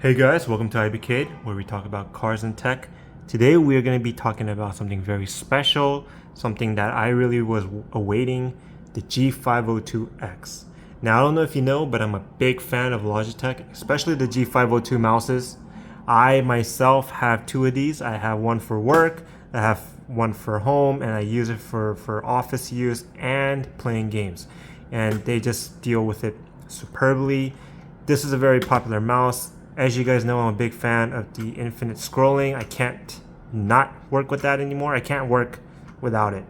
Hey guys, welcome to iBcade, where we talk about cars and tech. Today we are going to be talking about something very special, something that I really was awaiting, the G502 X. Now I don't know if you know, but I'm a big fan of Logitech, especially the G502 mouses. I myself have two of these. I have one for work, I have one for home, and I use it for office use and playing games. And they just deal with it superbly. This is a very popular mouse. As you guys know, I'm a big fan of the infinite scrolling. I can't not work with that anymore. I can't work without it.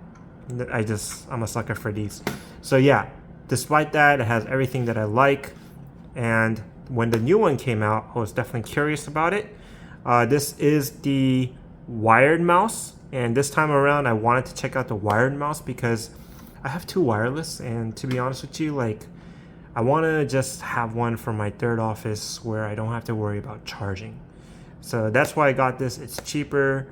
I'm a sucker for these. So yeah, despite that, it has everything that I like. And when the new one came out, I was definitely curious about it. This is the wired mouse. And this time around, I wanted to check out the wired mouse because I have two wireless. And to be honest with you, I want to just have one for my third office where I don't have to worry about charging. So that's why I got this. It's cheaper.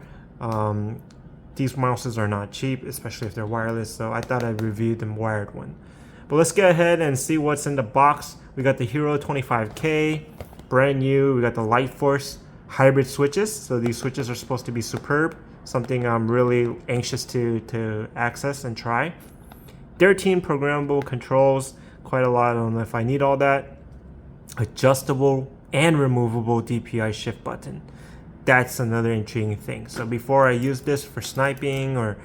These mouses are not cheap, especially if they're wireless. So I thought I'd review the wired one. But let's get ahead and see what's in the box. We got the Hero 25K, brand new. We got the Lightforce hybrid switches. So these switches are supposed to be superb. Something I'm really anxious to access and try. 13 programmable controls. Quite a lot. I don't know if I need all that. Adjustable and removable DPI shift button. That's another intriguing thing. So before I use this for sniping, or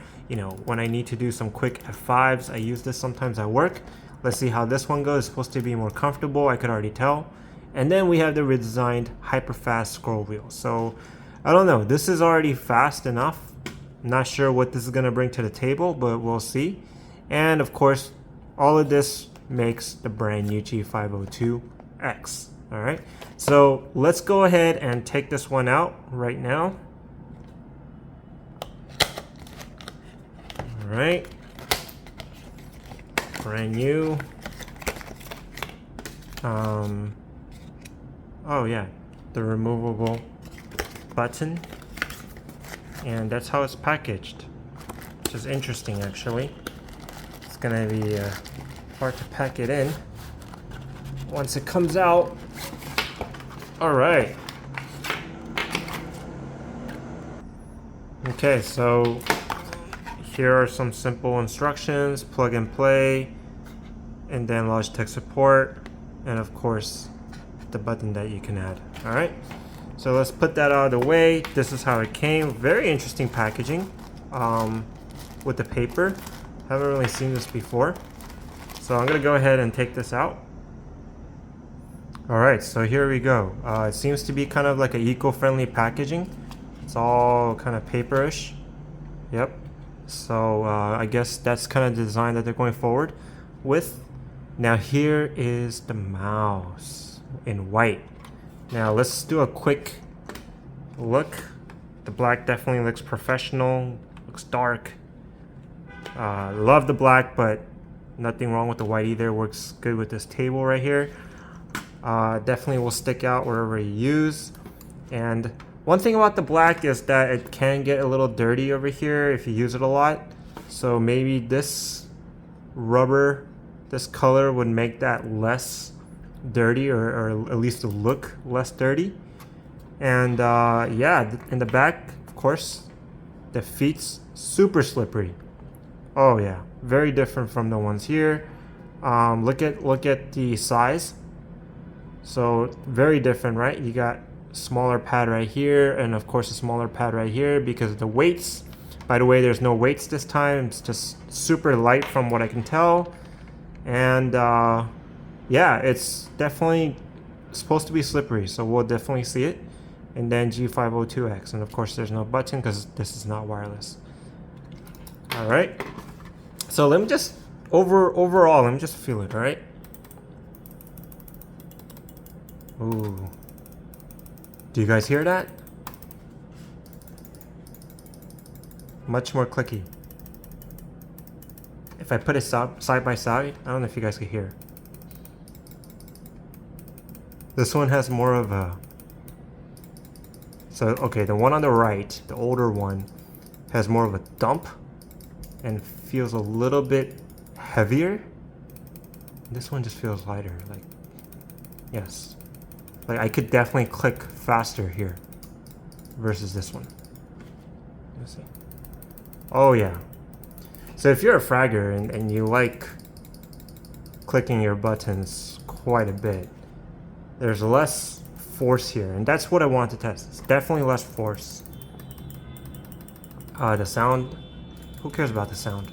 when I need to do some quick F5s, I use this sometimes at work. Let's see how this one goes. It's supposed to be more comfortable, I could already tell. And then we have the redesigned hyper fast scroll wheel. So I don't know, this is already fast enough. I'm not sure what this is going to bring to the table, but we'll see. And of course, all of this makes the brand new G502 X. All right, so let's go ahead and take this one out right now. All right, brand new. Oh yeah, the removable button, and that's how it's packaged, which is interesting actually. It's gonna be hard to pack it in once it comes out. All right. Okay, so here are some simple instructions: plug and play, and then Logitech support, and of course the button that you can add. All right, so let's put that out of the way. This is how it came. Very interesting packaging with the paper. Haven't really seen this before. So I'm gonna go ahead and take this out. All right, so here we go. It seems to be kind of like an eco-friendly packaging. It's all kind of paperish. Yep. So I guess that's kind of the design that they're going forward with. Now here is the mouse in white. Now let's do a quick look. The black definitely looks professional, looks dark. Love the black, but nothing wrong with the white either. Works good with this table right here. Definitely will stick out wherever you use. And one thing about the black is that it can get a little dirty over here if you use it a lot. So maybe this rubber, this color would make that less dirty, or at least look less dirty. And yeah, in the back, of course, the feet's super slippery. Oh yeah, very different from the ones here. Look at the size. So very different, right? You got smaller pad right here, and of course a smaller pad right here because of the weights. By the way, there's no weights this time. It's just super light from what I can tell. And yeah, it's definitely supposed to be slippery, so we'll definitely see it. And then G502X, and of course there's no button because this is not wireless. All right. So let me just overall, let me just feel it, all right? Ooh. Do you guys hear that? Much more clicky. If I put it side by side, I don't know if you guys can hear. This one has more of a... So, okay, the one on the right, the older one, has more of a thump and feels a little bit heavier. This one just feels lighter, like, yes. Like I could definitely click faster here versus this one. Let's see. Oh yeah. So if you're a fragger and you like clicking your buttons quite a bit, there's less force here, and that's what I want to test. It's definitely less force. The sound, who cares about the sound?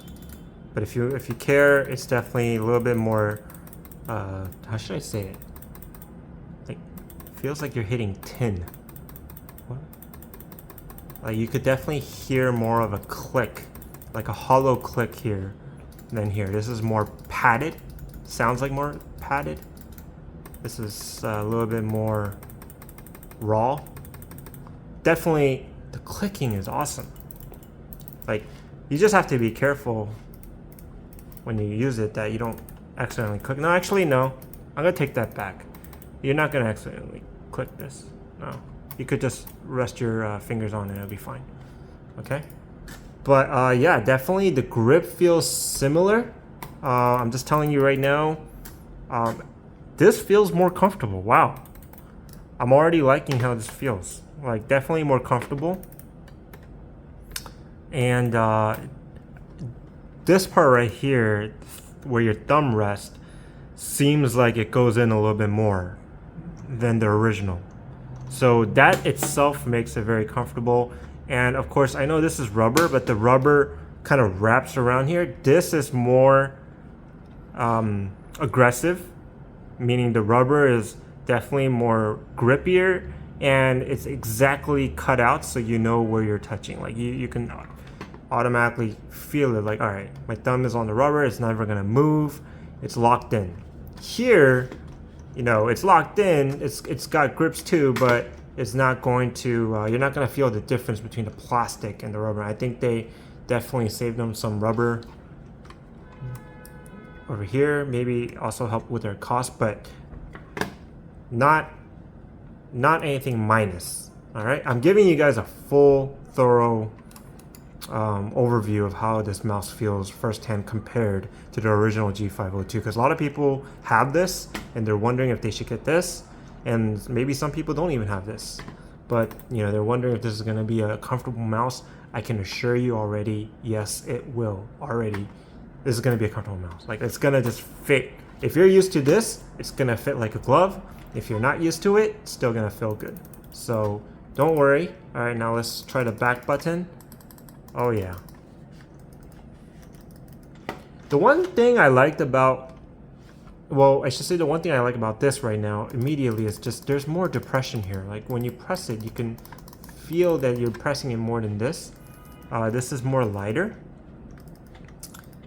But if you care, it's definitely a little bit more, how should I say it? Like, feels like you're hitting tin. What? Like you could definitely hear more of a click, like a hollow click here than here. This is more padded. Sounds like more padded. This is a little bit more raw. Definitely, the clicking is awesome. Like, you just have to be careful when you use it that you don't accidentally click. No, actually, no. I'm gonna take that back. You're not gonna accidentally click this. No. You could just rest your fingers on it and it'll be fine. Okay? But yeah, definitely the grip feels similar. I'm just telling you right now, this feels more comfortable. Wow. I'm already liking how this feels. Like, definitely more comfortable. And this part right here, where your thumb rests, seems like it goes in a little bit more than the original. So that itself makes it very comfortable. And of course, I know this is rubber, but the rubber kind of wraps around here. This is more aggressive, meaning the rubber is definitely more grippier and it's exactly cut out so you know where you're touching. Like you can automatically feel it, like, all right, my thumb is on the rubber, it's never gonna move, it's locked in. Here, you know, it's locked in, it's got grips too, but it's not going to, you're not gonna feel the difference between the plastic and the rubber. I think they definitely saved them some rubber over here, maybe also help with their cost, but not anything minus. All right, I'm giving you guys a full, thorough overview of how this mouse feels firsthand compared to the original G502, because a lot of people have this and they're wondering if they should get this, and maybe some people don't even have this, but you know, they're wondering if this is going to be a comfortable mouse. I can assure you already, yes, it will already. This is going to be a comfortable mouse. Like, it's going to just fit. If you're used to this, it's going to fit like a glove. If you're not used to it, it's still going to feel good. So don't worry. All right, now let's try the back button. Oh yeah. The one thing I liked about, well, I should say the one thing I like about this right now immediately is just there's more depression here. Like when you press it, you can feel that you're pressing it more than this. This is more lighter.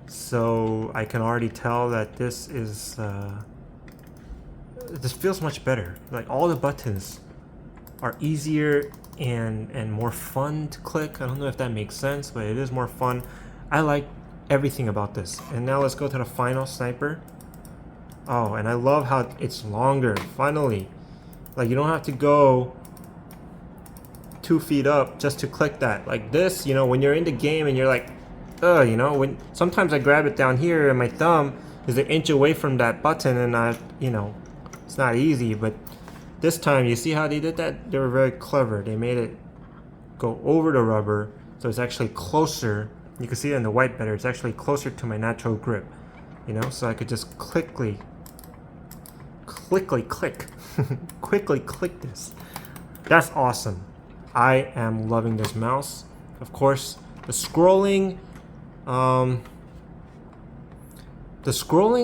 So I can already tell that this is, this feels much better. Like all the buttons are easier and more fun to click. I don't know if that makes sense, but it is more fun. I like everything about this. And now let's go to the final sniper. Oh, and I love how it's longer, finally. Like you don't have to go 2 feet up just to click that. Like this, you know, when you're in the game and you're like, you know, when sometimes I grab it down here and my thumb is an inch away from that button and you know, it's not easy. But this time, you see how they did that? They were very clever. They made it go over the rubber, so it's actually closer. You can see it in the white better. It's actually closer to my natural grip, you know, so I could just quickly click, quickly click this. That's awesome. I am loving this mouse. Of course, the scrolling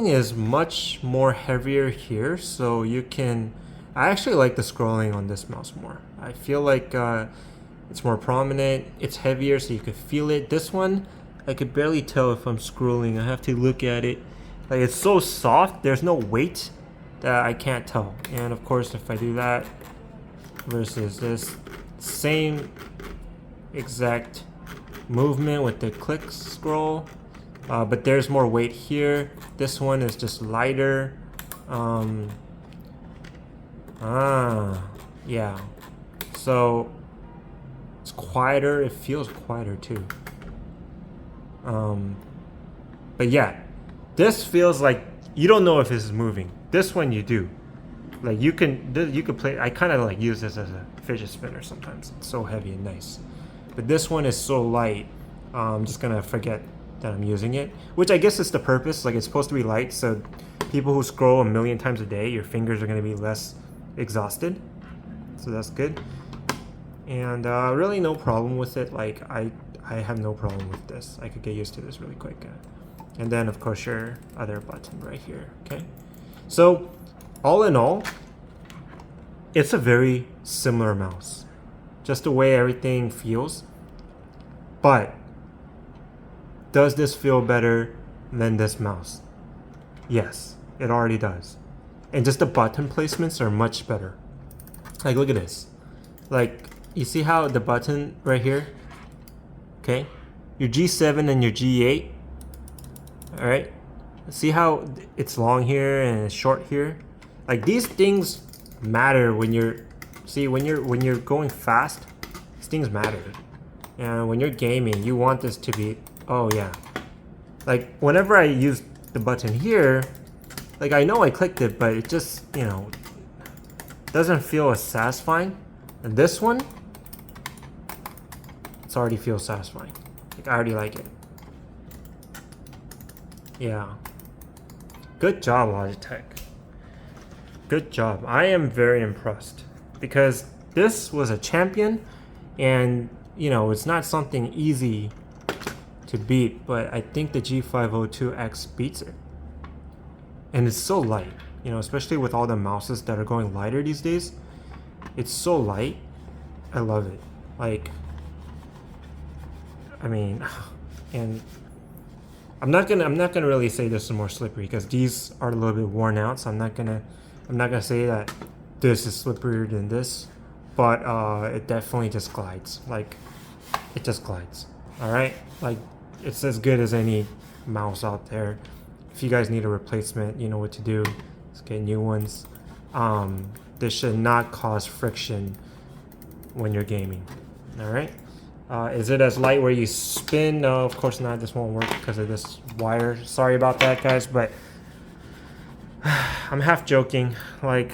is much more heavier here, so you can, I actually like the scrolling on this mouse more. I feel like it's more prominent, it's heavier so you could feel it. This one, I could barely tell if I'm scrolling. I have to look at it. Like it's so soft, there's no weight that I can't tell. And of course, if I do that versus this, same exact movement with the click scroll, but there's more weight here. This one is just lighter. Yeah, so it's quieter. It feels quieter too. But yeah, this feels like you don't know if this is moving. This one you do. Like you could play. I kind of like use this as a fidget spinner sometimes. It's so heavy and nice. But this one is so light. I'm just gonna forget that I'm using it, which I guess is the purpose. Like it's supposed to be light, so people who scroll a million times a day, your fingers are gonna be less exhausted. So that's good. And really no problem with it. Like I have no problem with this. I could get used to this really quick. And then of course your other button right here. Okay. So all in all, it's a very similar mouse. Just the way everything feels. But does this feel better than this mouse? Yes, it already does. And just the button placements are much better. Like look at this. Like you see how the button right here, okay? Your G7 and your G8, all right? See how it's long here and it's short here? Like these things matter when you're, see when you're going fast, these things matter. And when you're gaming, you want this to be, oh yeah. Like whenever I use the button here, like I know I clicked it, but it just, you know, doesn't feel as satisfying. And this one, it already feels satisfying. Like I already like it. Yeah. Good job, Logitech. Good job. I am very impressed because this was a champion, and you know it's not something easy to beat, but I think the G502 X beats it. And it's so light, you know, especially with all the mouses that are going lighter these days. It's so light. I love it. Like, I mean, and I'm not gonna really say this is more slippery because these are a little bit worn out. So I'm not gonna say that this is slipperier than this, but it definitely just glides. Like, it just glides. All right, like it's as good as any mouse out there. If you guys need a replacement, you know what to do. Just get new ones. This should not cause friction when you're gaming. All right. Is it as light where you spin? No, of course not. This won't work because of this wire. Sorry about that, guys, but I'm half joking. Like,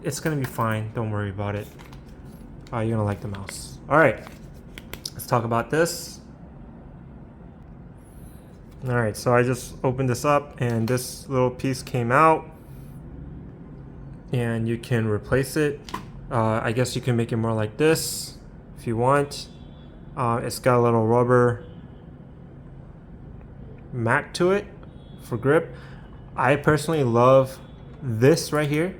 it's gonna be fine. Don't worry about it. You're gonna like the mouse. All right. Let's talk about this. All right, so I just opened this up and this little piece came out and you can replace it. I guess you can make it more like this if you want. It's got a little rubber mat to it for grip. I personally love this right here.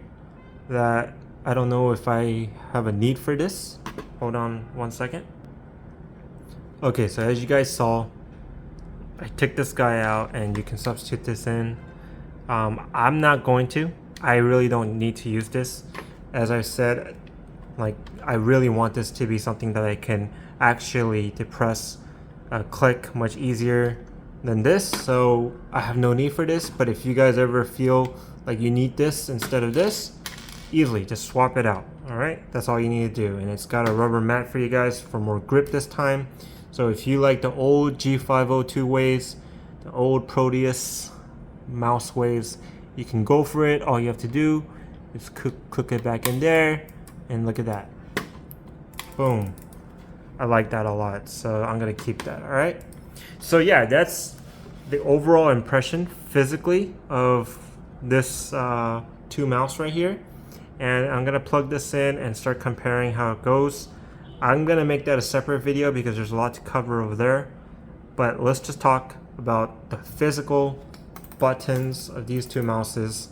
That I don't know if I have a need for this. Hold on one second. Okay, so as you guys saw, I took this guy out and you can substitute this in. I'm not going to. I really don't need to use this. As I said, like I really want this to be something that I can actually depress a click much easier than this. So I have no need for this, but if you guys ever feel like you need this instead of this, easily just swap it out. All right, that's all you need to do. And it's got a rubber mat for you guys for more grip this time. So if you like the old G502 waves, the old Proteus mouse waves, you can go for it. All you have to do is click it back in there and look at that. Boom. I like that a lot, so I'm gonna keep that. All right, so yeah, that's the overall impression physically of this two mouse right here. And I'm gonna plug this in and start comparing how it goes. I'm gonna make that a separate video because there's a lot to cover over there, but let's just talk about the physical buttons of these two mouses.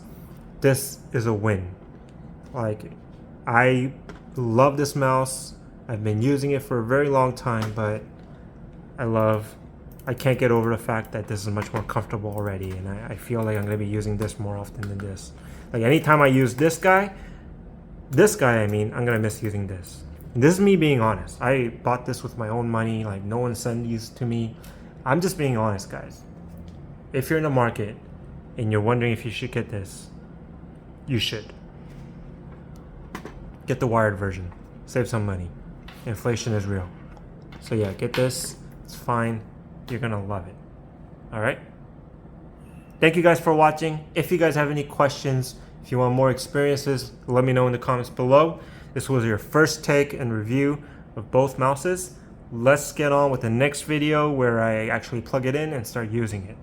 This is a win. Like, I love this mouse. I've been using it for a very long time, but I can't get over the fact that this is much more comfortable already, and I feel like I'm gonna be using this more often than this. Like anytime I use this guy, I mean, I'm gonna miss using this. This is me being honest. I bought this with my own money. Like, no one sent these to me. I'm just being honest, guys. If you're in the market and you're wondering if you should get this, you should. Get the wired version. Save some money. Inflation is real. So yeah, get this. It's fine. You're gonna love it. All right? Thank you guys for watching. If you guys have any questions, If you want more experiences, let me know in the comments below. This was your first take and review of both mouses. Let's get on with the next video where I actually plug it in and start using it.